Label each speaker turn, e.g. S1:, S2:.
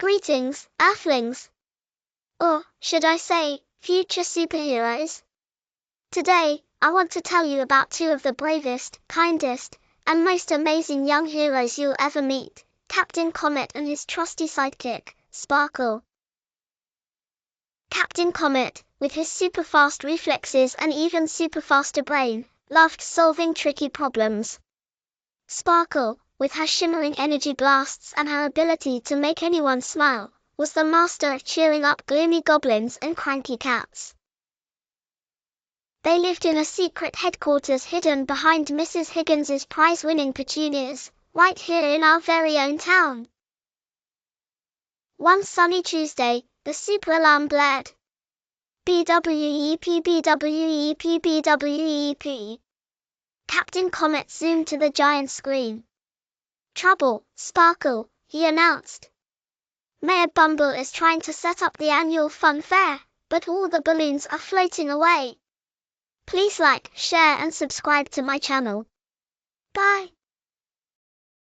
S1: Greetings, Earthlings. Or, should I say, future superheroes? Today, I want to tell you about two of the bravest, kindest, and most amazing young heroes you'll ever meet, Captain Comet and his trusty sidekick, Sparkle. Captain Comet, with his super-fast reflexes and even super-faster brain, loved solving tricky problems. Sparkle, with her shimmering energy blasts and her ability to make anyone smile, was the master of cheering up gloomy goblins and cranky cats. They lived in a secret headquarters hidden behind Mrs. Higgins's prize-winning petunias, right here in our very own town. One sunny Tuesday, the super alarm blared. BWEP, BWEP, BWEP. Captain Comet zoomed to the giant screen. Trouble, Sparkle, he announced. Mayor Bumble is trying to set up the annual fun fair, but all the balloons are floating away. Please like, share and subscribe to my channel. Bye.